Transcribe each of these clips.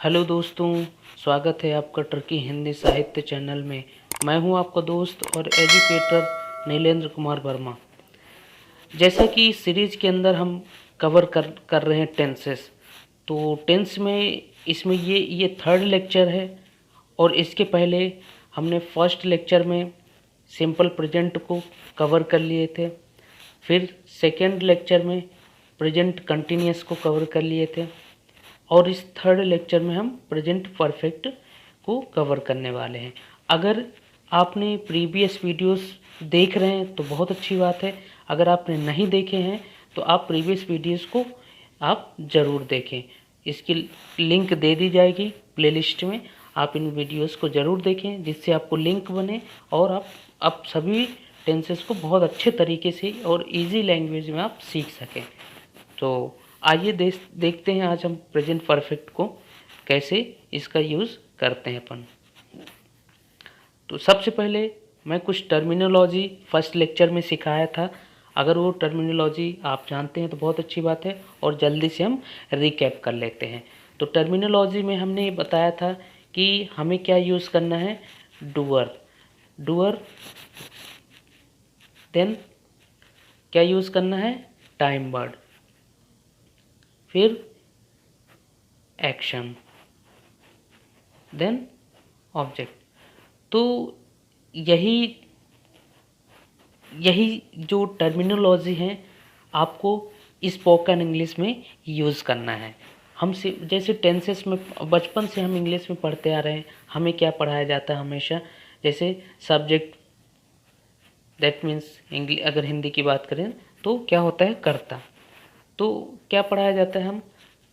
Hello दोस्तों, स्वागत है आपका टर्की हिंदी साहित्य चैनल में। मैं हूं आपका दोस्त और एजुकेटर नीलेंद्र कुमार वर्मा। जैसा कि इस सीरीज़ के अंदर हम कवर कर रहे हैं टेंसेस, तो टेंस में इसमें ये थर्ड लेक्चर है। और इसके पहले हमने फर्स्ट लेक्चर में सिंपल प्रेजेंट को कवर कर लिए थे। फिर सेकेंड लेक्चर में प्रेजेंट कंटिन्यूअस को कवर कर लिए थे और इस थर्ड लेक्चर में हम प्रेजेंट परफेक्ट को कवर करने वाले हैं। अगर आपने प्रीवियस वीडियोस देख रहे हैं तो बहुत अच्छी बात है। अगर आपने नहीं देखे हैं तो आप प्रीवियस वीडियोस को आप ज़रूर देखें। इसकी लिंक दे दी जाएगी प्लेलिस्ट में। आप इन वीडियोस को ज़रूर देखें जिससे आपको लिंक बने और आप सभी टेंसेस को बहुत अच्छे तरीके से और इजी लैंग्वेज में आप सीख सकें। तो आइए देखते हैं आज हम प्रेजेंट परफेक्ट को कैसे इसका यूज़ करते हैं अपन। तो सबसे पहले मैं कुछ टर्मिनोलॉजी फर्स्ट लेक्चर में सिखाया था। अगर वो टर्मिनोलॉजी आप जानते हैं तो बहुत अच्छी बात है और जल्दी से हम रिकैप कर लेते हैं। तो टर्मिनोलॉजी में हमने बताया था कि हमें क्या यूज़ करना है, डूअर, देन क्या यूज़ करना है, टाइम वर्ड, फिर एक्शन, देन ऑब्जेक्ट। तो यही जो टर्मिनोलॉजी है आपको स्पोकन इंग्लिश में यूज़ करना है। हम जैसे टेंसेस में बचपन से हम इंग्लिश में पढ़ते आ रहे हैं। हमें क्या पढ़ाया जाता है हमेशा, जैसे सब्जेक्ट, दैट मीन्स अगर हिंदी की बात करें तो क्या होता है, कर्ता। तो क्या पढ़ाया जाता है, हम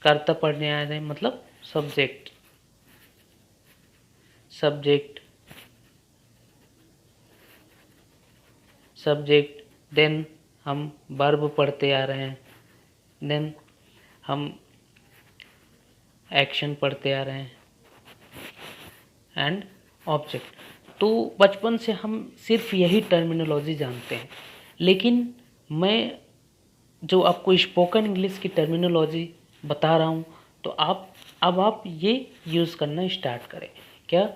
कर्ता पढ़ने आ रहे हैं, मतलब सब्जेक्ट, देन हम वर्ब पढ़ते आ रहे हैं, देन हम एक्शन पढ़ते आ रहे हैं एंड ऑब्जेक्ट। तो बचपन से हम सिर्फ यही टर्मिनोलॉजी जानते हैं, लेकिन मैं जो आपको स्पोकन इंग्लिश की टर्मिनोलॉजी बता रहा हूँ तो अब आप ये यूज़ करना स्टार्ट करें। क्या,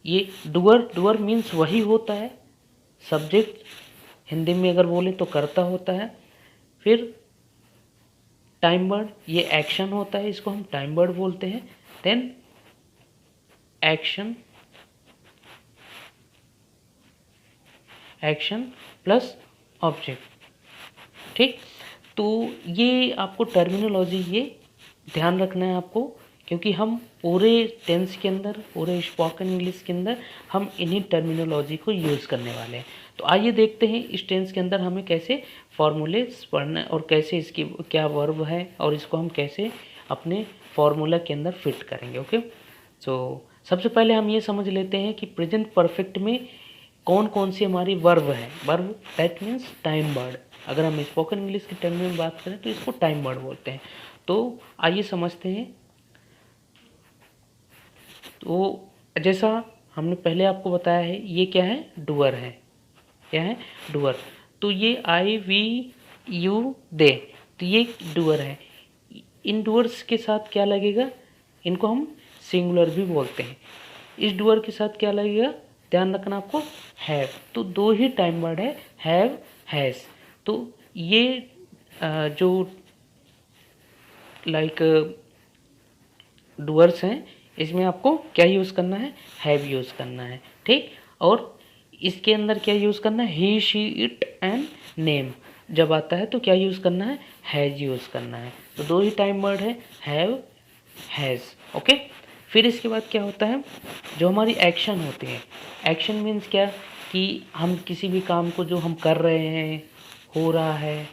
ये डूअर मीन्स वही होता है, सब्जेक्ट हिंदी में अगर बोले तो कर्ता होता है। फिर टाइम वर्ड, ये एक्शन होता है, इसको हम टाइम वर्ड बोलते हैं। Then action plus object. ठीक, तो ये आपको टर्मिनोलॉजी ये ध्यान रखना है आपको, क्योंकि हम पूरे टेंस के अंदर, पूरे स्पोकन इंग्लिश के अंदर हम इन्हीं टर्मिनोलॉजी को यूज़ करने वाले हैं। तो आइए देखते हैं इस टेंस के अंदर हमें कैसे फॉर्मूले पढ़ना है और कैसे इसकी क्या वर्ब है और इसको हम कैसे अपने फॉर्मूला के अंदर फिट करेंगे। ओके, तो सबसे पहले हम ये समझ लेते हैं कि प्रेजेंट परफेक्ट में कौन कौन सी हमारी वर्ब है। Verb that means time word. अगर हम स्पोकन इंग्लिश के टर्म में बात करें तो इसको टाइम वर्ड बोलते हैं। तो आइए समझते हैं। तो जैसा हमने पहले आपको बताया है, ये क्या है, डूअर है। क्या है, डूअर। तो ये आई वी यू दे, तो ये डूअर है। इन डूअर्स के साथ क्या लगेगा, इनको हम सिंगुलर भी बोलते हैं। इस डूअर के साथ क्या लगेगा, ध्यान रखना आपको, हैव। तो दो ही टाइम वर्ड है, हैव, हैज़। तो ये जो लाइक डूअर्स हैं, इसमें आपको क्या यूज़ करना है, हैव यूज़ करना है। ठीक, और इसके अंदर क्या यूज़ करना है, he she it and name जब आता है तो क्या यूज़ करना है, हैज़ यूज़ करना है। तो दो ही टाइम वर्ड है, हैव, हैज़। ओके, फिर इसके बाद क्या होता है, जो हमारी एक्शन होती है। एक्शन मीन्स क्या, कि हम किसी भी काम को जो हम कर रहे हैं, हो रहा है,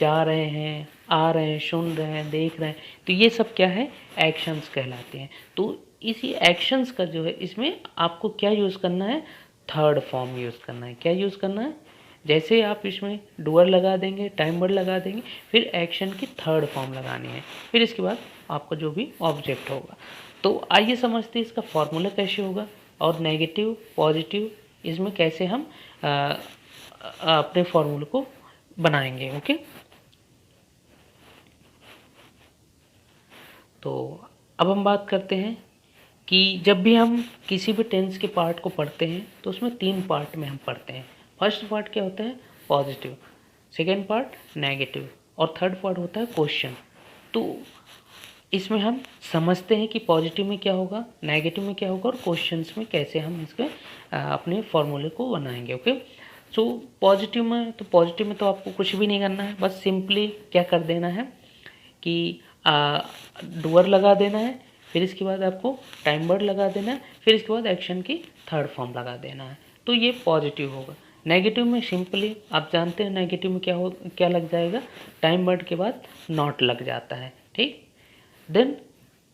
जा रहे हैं, आ रहे हैं, सुन रहे हैं, देख रहे हैं, तो ये सब क्या है, एक्शंस कहलाते हैं। तो इसी एक्शंस का जो है, इसमें आपको क्या यूज़ करना है, थर्ड फॉर्म यूज़ करना है। क्या यूज़ करना है, जैसे आप इसमें डूअर लगा देंगे, टाइम वर्ड लगा देंगे, फिर एक्शन की थर्ड फॉर्म लगानी है, फिर इसके बाद आपका जो भी ऑब्जेक्ट होगा। तो आइए समझते हैं इसका फॉर्मूला कैसे होगा और नेगेटिव पॉजिटिव इसमें कैसे हम अपने फॉर्मूले को बनाएंगे। ओके, तो अब हम बात करते हैं कि जब भी हम किसी भी टेंस के पार्ट को पढ़ते हैं तो उसमें 3 पार्ट में हम पढ़ते हैं। फर्स्ट पार्ट क्या होता है? पॉजिटिव, सेकेंड पार्ट नेगेटिव और थर्ड पार्ट होता है क्वेश्चन। तो इसमें हम समझते हैं कि पॉजिटिव में क्या होगा, नेगेटिव में क्या होगा और क्वेश्चंस में कैसे हम इसके अपने फॉर्मूले को बनाएंगे। ओके, सो पॉजिटिव में तो आपको कुछ भी नहीं करना है, बस सिंपली क्या कर देना है कि डूअर लगा देना है, फिर इसके बाद आपको टाइम वर्ड लगा देना है, फिर इसके बाद एक्शन की थर्ड फॉर्म लगा देना है, तो ये पॉजिटिव होगा। नेगेटिव में सिंपली आप जानते हैं नेगेटिव में क्या लग जाएगा, टाइम वर्ड के बाद नॉट लग जाता है। ठीक, देन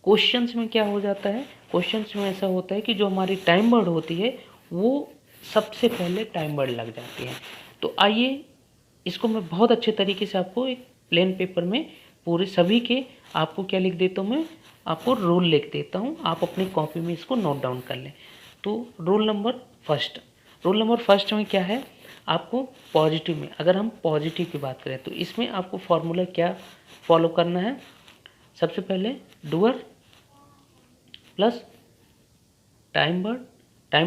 क्वेश्चंस में क्या हो जाता है, क्वेश्चंस में ऐसा होता है कि जो हमारी टाइम वर्ड होती है वो सबसे पहले टाइम वर्ड लग जाती है। तो आइए इसको मैं बहुत अच्छे तरीके से आपको एक प्लेन पेपर में पूरे सभी के आपको क्या लिख देता हूँ, मैं आपको रूल लिख देता हूँ, आप अपनी कॉपी में इसको नोट डाउन कर लें। तो रूल नंबर फर्स्ट में क्या है, आपको पॉजिटिव में अगर हम पॉजिटिव की बात करें तो इसमें आपको फॉर्मूला क्या फॉलो करना है, सबसे पहले डूअर प्लस टाइम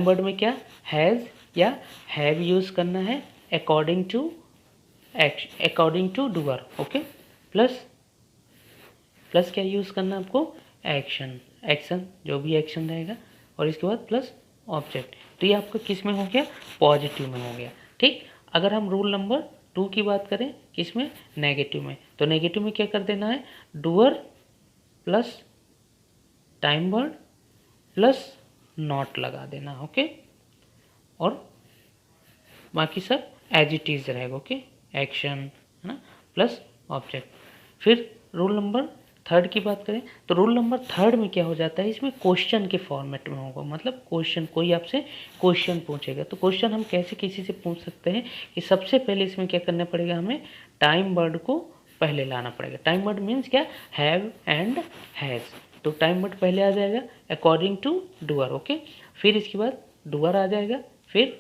वर्ड में क्या हैज़ या हैव यूज़ करना है according to doer. Okay, plus क्या यूज़ करना है आपको, एक्शन जो भी एक्शन रहेगा, और इसके बाद प्लस ऑब्जेक्ट। तो ये आपका किस में हो गया, पॉजिटिव में हो गया। ठीक, अगर हम रूल नंबर 2 की बात करें किसमें, नेगेटिव में, तो नेगेटिव में क्या कर देना है, doer plus time word plus not लगा देना। ओके, और बाकी सब एज इट इज रहेगा। ओके, एक्शन है ना, प्लस ऑब्जेक्ट। फिर रूल नंबर 3 की बात करें तो रूल नंबर 3 में क्या हो जाता है, इसमें क्वेश्चन के फॉर्मेट में होगा, मतलब क्वेश्चन, कोई आपसे क्वेश्चन पूछेगा तो क्वेश्चन हम कैसे किसी से पूछ सकते हैं कि सबसे पहले इसमें क्या करना पड़ेगा, हमें टाइम वर्ड को पहले लाना पड़ेगा। टाइम वर्ड मीन्स क्या, हैव एंड हैज़, तो टाइम वर्ड पहले आ जाएगा अकॉर्डिंग टू डूअर। ओके, फिर इसके बाद डूअर आ जाएगा, फिर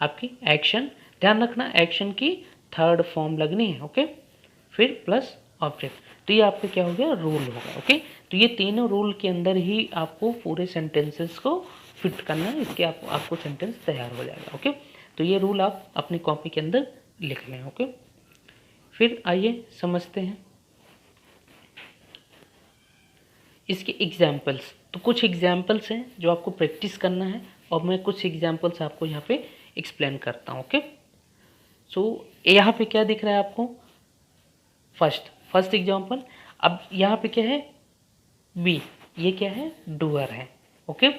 आपकी एक्शन, ध्यान रखना एक्शन की थर्ड फॉर्म लगनी है। ओके, फिर प्लस ऑब्जेक्ट। तो ये आपका क्या हो गया, रूल होगा। ओके, तो ये तीनों रूल के अंदर ही आपको पूरे सेंटेंसेस को फिट करना है, इसके आपको सेंटेंस तैयार हो जाएगा। ओके, तो ये रूल आप अपनी कॉपी के अंदर लिख लें। ओके, फिर आइए समझते हैं इसके एग्जाम्पल्स। तो कुछ एग्जाम्पल्स हैं जो आपको प्रैक्टिस करना है और मैं कुछ एग्जाम्पल्स आपको यहाँ पे एक्सप्लेन करता हूँ। ओके, सो यहाँ पे क्या दिख रहा है आपको, फर्स्ट एग्जाम्पल। अब यहाँ पे क्या है, बी, ये क्या है, डूअर है। ओके,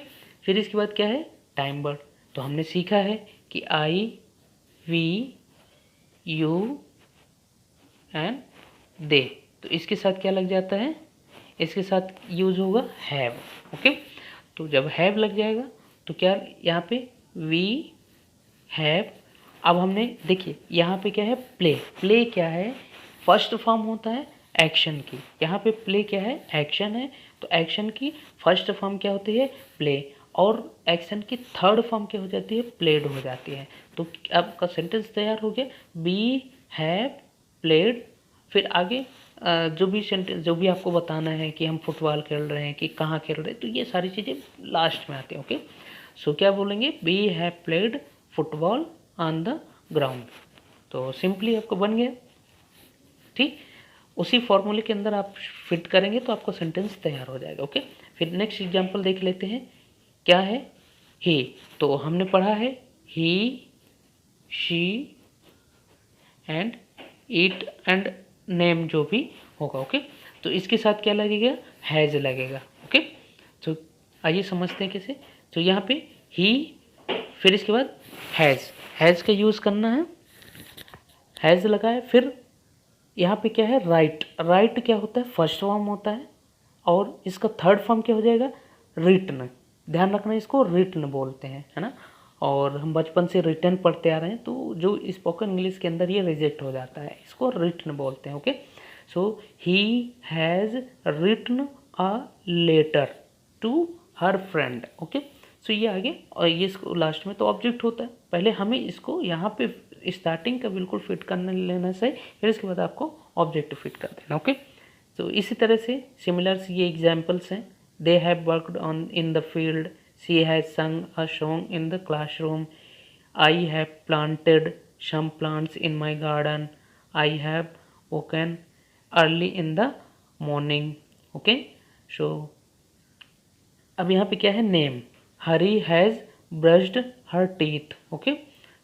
फिर इसके बाद क्या है, टाइम वर्ड। तो हमने सीखा है कि आई, वी, यू एंड दे, तो इसके साथ क्या लग जाता है, इसके साथ यूज होगा हैव। ओके, तो जब हैव लग जाएगा तो क्या यहाँ पे वी हैव। अब हमने देखिए यहाँ पे क्या है, प्ले क्या है, फर्स्ट फॉर्म होता है एक्शन की, यहाँ पे प्ले क्या है, एक्शन है, तो एक्शन की फर्स्ट फॉर्म क्या होती है, प्ले, और एक्शन की थर्ड फॉर्म क्या हो जाती है, प्लेड हो जाती है। तो आपका सेंटेंस तैयार हो गया, बी हैव प्लेड। फिर आगे जो भी सेंटेंस, जो भी आपको बताना है कि हम फुटबॉल खेल रहे हैं कि कहाँ खेल रहे हैं, तो ये सारी चीज़ें लास्ट में आती हैं। ओके, सो क्या बोलेंगे, we have played football on the ground. तो सिंपली आपको बन गया। ठीक, उसी फॉर्मूले के अंदर आप फिट करेंगे तो आपका सेंटेंस तैयार हो जाएगा। ओके, फिर नेक्स्ट एग्जांपल देख लेते हैं, क्या है, ही। तो हमने पढ़ा है he, she and it and name जो भी होगा। ओके, तो इसके साथ क्या लगेगा, हैज लगेगा। ओके, तो आइए समझते हैं कैसे। तो यहाँ पे ही, फिर इसके बाद हैज़ का यूज़ करना है, हैज़ लगा है। फिर यहाँ पे क्या है, राइट क्या होता है, फर्स्ट फॉर्म होता है, और इसका थर्ड फॉर्म क्या हो जाएगा, रिटन। ध्यान रखना, इसको रिटन बोलते हैं, है ना, और हम बचपन से रिटन पढ़ते आ रहे हैं, तो जो स्पोकन इंग्लिश के अंदर ये रिजेक्ट हो जाता है, इसको रिटन बोलते हैं। Okay, so he has written a letter to her friend. Okay, so ये आगे, और ये इसको लास्ट में तो ऑब्जेक्ट होता है, पहले हमें इसको यहाँ पे स्टार्टिंग का बिल्कुल फिट करने लेना सही, फिर इसके बाद आपको ऑब्जेक्ट फिट कर देना। ओके, तो इसी तरह से सिमिलर ये एग्जाम्पल्स हैं they have worked on in the field, she has sung a song in the classroom, I have planted some plants in my garden, I have woken early in the morning. Okay, so अब यहाँ पे क्या है, name, Hari has brushed her teeth. Okay,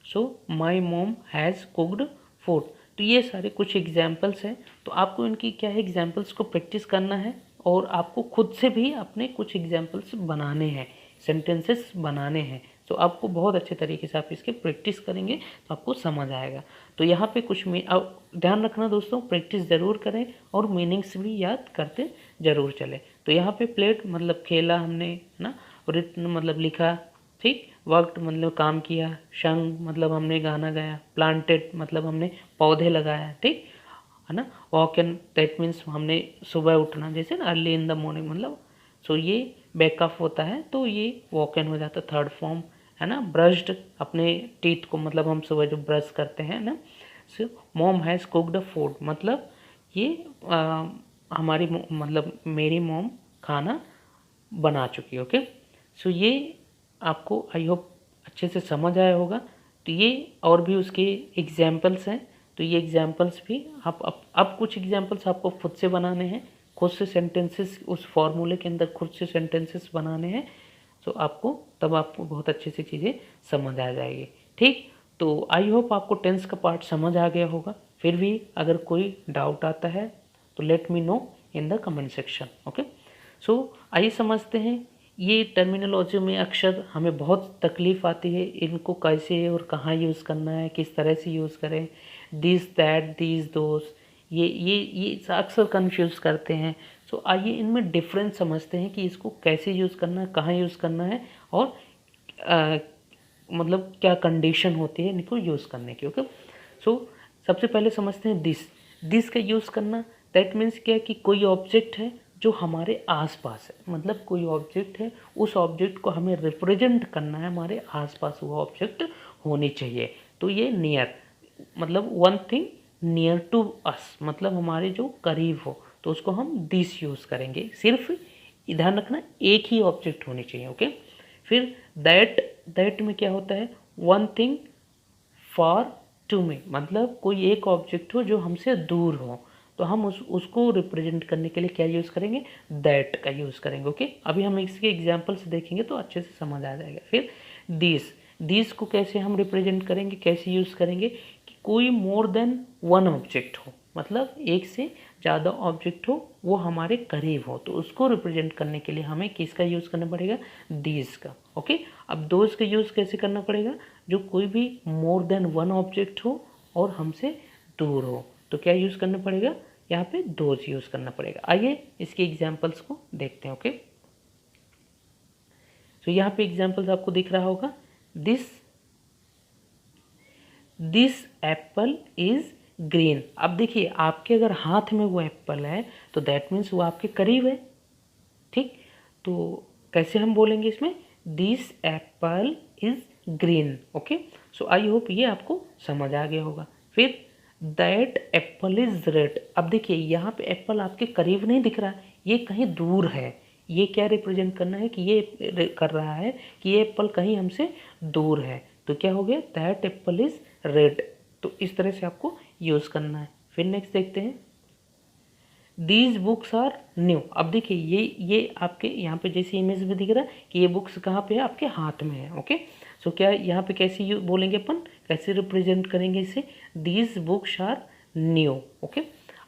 so my mom has cooked food. तो ये सारे कुछ examples हैं. तो आपको इनकी क्या है, एग्जाम्पल्स को प्रैक्टिस करना है और आपको खुद से भी अपने कुछ एग्जाम्पल्स बनाने हैं, सेंटेंसेस बनाने हैं. तो आपको बहुत अच्छे तरीके से आप इसके प्रैक्टिस करेंगे तो आपको समझ आएगा. तो यहाँ पे कुछ अब ध्यान रखना दोस्तों, प्रैक्टिस ज़रूर करें और मीनिंग्स भी याद करते ज़रूर चले. तो यहाँ पे प्लेड मतलब खेला हमने, है ना, रिटन मतलब लिखा, ठीक, वर्कड मतलब काम किया, संग मतलब हमने गाना गाया, प्लांटेड मतलब हमने पौधे लगाया, ठीक है ना, वॉक इन दैट मीन्स हमने सुबह उठना, जैसे ना अर्ली इन द मॉर्निंग मतलब, सो ये बैकअप होता है तो ये वॉक इन हो जाता है, थर्ड फॉर्म, है ना. ब्रश्ड अपने टीथ को मतलब हम सुबह जो ब्रश करते हैं ना. So mom has cooked food मतलब ये हमारी मतलब मेरी मॉम खाना बना चुकी है. ओके, सो ये आपको आई होप अच्छे से समझ आया होगा. तो ये और भी उसके एग्जाम्पल्स हैं. तो ये एग्जाम्पल्स भी आप अब कुछ एग्जाम्पल्स आपको खुद से बनाने हैं, खुद से सेंटेंसेस उस फॉर्मूले के अंदर खुद से सेंटेंसेस बनाने हैं. तो आपको तब आपको बहुत अच्छे से चीज़ें समझ आ जाएगी. ठीक, तो आई होप आपको टेंस का पार्ट समझ आ गया होगा. फिर भी अगर कोई डाउट आता है तो let me know in the comment section. Okay, so आइए समझते हैं. ये टर्मिनोलॉजी में अक्सर हमें बहुत तकलीफ़ आती है, इनको कैसे और कहाँ यूज़ करना है, किस तरह से यूज़ करें. दिस दैट दीज दोस, ये अक्सर कंफ्यूज करते हैं. सो आइए इनमें डिफरेंस समझते हैं कि इसको कैसे यूज़ करना है, कहाँ यूज़ करना है और मतलब क्या कंडीशन होती है इनको यूज़ करने की. ओके, सो सबसे पहले समझते हैं दिस का यूज़ करना. दैट मीन्स क्या है कि कोई ऑब्जेक्ट है जो हमारे आसपास है, मतलब कोई ऑब्जेक्ट है, उस ऑब्जेक्ट को हमें रिप्रेजेंट करना है, हमारे आसपास वो ऑब्जेक्ट होनी चाहिए. तो ये नियर मतलब one thing near to us मतलब हमारे जो करीब हो, तो उसको हम दिस यूज़ करेंगे. सिर्फ ध्यान रखना एक ही ऑब्जेक्ट होनी चाहिए. ओके, फिर दैट में क्या होता है, one thing for to me मतलब कोई एक ऑब्जेक्ट हो जो हमसे दूर हो, तो हम उसको रिप्रेजेंट करने के लिए क्या यूज़ करेंगे, दैट का यूज़ करेंगे. ओके, अभी हम इसके एग्जांपल्स देखेंगे तो अच्छे से समझ आ जाएगा. फिर दिस को कैसे हम रिप्रेजेंट करेंगे, कैसे यूज़ करेंगे कि कोई मोर देन वन ऑब्जेक्ट हो, मतलब एक से ज़्यादा ऑब्जेक्ट हो, वो हमारे करीब हो, तो उसको रिप्रेजेंट करने के लिए हमें किसका यूज़ करना पड़ेगा, दिस का. ओके, अब दोज का यूज़ कैसे करना पड़ेगा, जो कोई भी मोर देन वन ऑब्जेक्ट हो और हमसे दूर हो, तो क्या यूज़ करना पड़ेगा, यहाँ पे दोज यूज़ करना पड़ेगा. आइए इसके एग्जाम्पल्स को देखते हैं. ओके, तो यहाँ पे एग्जाम्पल्स आपको दिख रहा होगा. This Apple is green. अब देखिए आपके अगर हाथ में वो एप्पल है तो दैट मीन्स वो आपके करीब है. ठीक, तो कैसे हम बोलेंगे इसमें, this Apple is green. Okay, so I hope ये आपको समझ आ गया होगा. फिर दैट एप्पल इज़ रेड. अब देखिए यहाँ पे एप्पल आपके करीब नहीं दिख रहा, ये कहीं दूर है. ये क्या रिप्रेजेंट करना है कि ये कर रहा है कि ये एप्पल कहीं हमसे दूर है, तो क्या हो गया, दैट एप्पल इज़ रेड. तो इस तरह से आपको यूज़ करना है. फिर नेक्स्ट देखते हैं, दीज बुक्स आर न्यू. अब देखिए ये आपके यहाँ पे जैसे इमेज में दिख रहा है कि ये बुक्स कहाँ पे है, आपके हाथ में है. ओके, सो क्या यहाँ पे कैसे बोलेंगे अपन, कैसे रिप्रेजेंट करेंगे इसे, these books are new. Okay,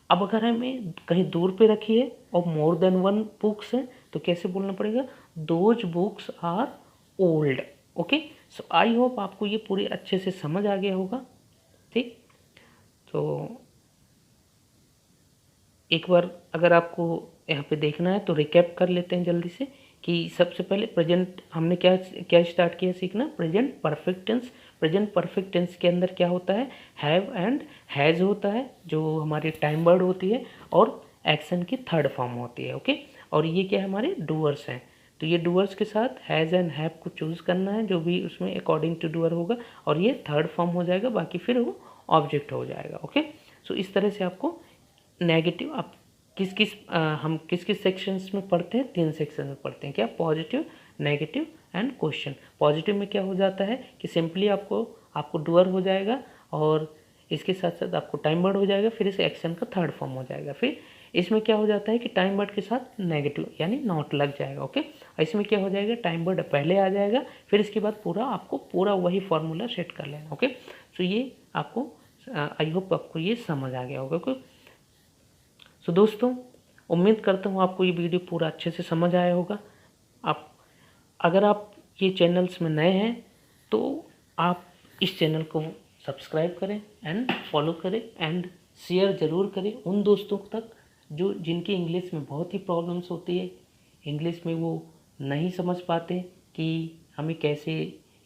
अब अगर हमें कहीं दूर पे रखी है और मोर देन वन बुक्स है तो कैसे बोलना पड़ेगा, those books are old. Okay, so I hope आपको ये पूरी अच्छे से समझ आ गया होगा. ठीक, तो एक बार अगर आपको यहाँ पे देखना है तो रिकैप कर लेते हैं जल्दी से कि सबसे पहले प्रेजेंट हमने क्या स्टार्ट किया सीखना, present perfect tense. Present perfect tense के अंदर क्या होता है, हैव एंड हैज़ होता है जो हमारी टाइम वर्ड होती है और एक्शन की थर्ड फॉर्म होती है. ओके, और ये क्या है, हमारे डूअर्स हैं. तो ये डूअर्स के साथ हैज़ एंड हैव को चूज़ करना है जो भी उसमें अकॉर्डिंग टू डूअर होगा और ये थर्ड फॉर्म हो जाएगा, बाकी फिर वो ऑब्जेक्ट हो जाएगा. ओके, सो इस तरह से आपको नेगेटिव आप हम किस किस सेक्शंस में पढ़ते हैं, 3 सेक्शन में पढ़ते हैं। क्या? Positive, negative and question. Positive में क्या हो जाता है कि सिंपली आपको डूअर हो जाएगा और इसके साथ साथ आपको टाइम वर्ड हो जाएगा, फिर इस एक्शन का थर्ड फॉर्म हो जाएगा। फिर इसमें क्या हो जाता है कि टाइम वर्ड के साथ नेगेटिव यानी नॉट लग जाएगा। ओके, इसमें क्या हो जाएगा, टाइम वर्ड पहले आ जाएगा, फिर इसके बाद आपको पूरा वही फॉर्मूला सेट कर लेना। ओके, सो ये आपको आई होप आपको ये समझ आ गया होगा। ओके, सो दोस्तों उम्मीद करता हूँ आपको ये वीडियो पूरा अच्छे से समझ आया होगा। अगर आप ये चैनल्स में नए हैं तो आप इस चैनल को सब्सक्राइब करें एंड फॉलो करें एंड शेयर ज़रूर करें उन दोस्तों तक जिनकी इंग्लिश में बहुत ही प्रॉब्लम्स होती है, इंग्लिश में वो नहीं समझ पाते कि हमें कैसे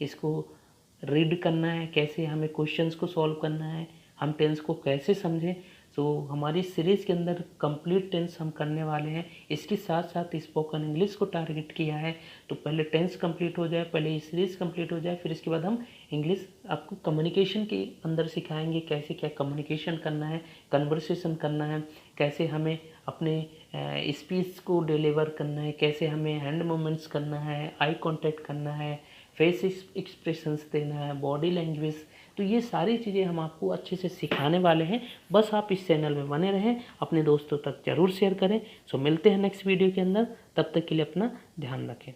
इसको रीड करना है, कैसे हमें क्वेश्चंस को सॉल्व करना है, हम टेंस को कैसे समझें। सो हमारी सीरीज़ के अंदर कंप्लीट टेंस हम करने वाले हैं। इसके साथ साथ स्पोकन इंग्लिश को टारगेट किया है, तो पहले टेंस कंप्लीट हो जाए, पहले ये सीरीज़ कंप्लीट हो जाए, फिर इसके बाद हम इंग्लिश आपको कम्युनिकेशन के अंदर सिखाएंगे, कैसे क्या कम्युनिकेशन करना है, कन्वर्सेशन करना है, कैसे हमें अपने स्पीच को डिलीवर करना है, कैसे हमें हैंड मूवमेंट्स करना है, आई कांटेक्ट करना है, फेस एक्सप्रेशंस देना है, बॉडी लैंग्वेज। तो ये सारी चीज़ें हम आपको अच्छे से सिखाने वाले हैं। बस आप इस चैनल में बने रहें, अपने दोस्तों तक ज़रूर शेयर करें। सो मिलते हैं नेक्स्ट वीडियो के अंदर, तब तक के लिए अपना ध्यान रखें।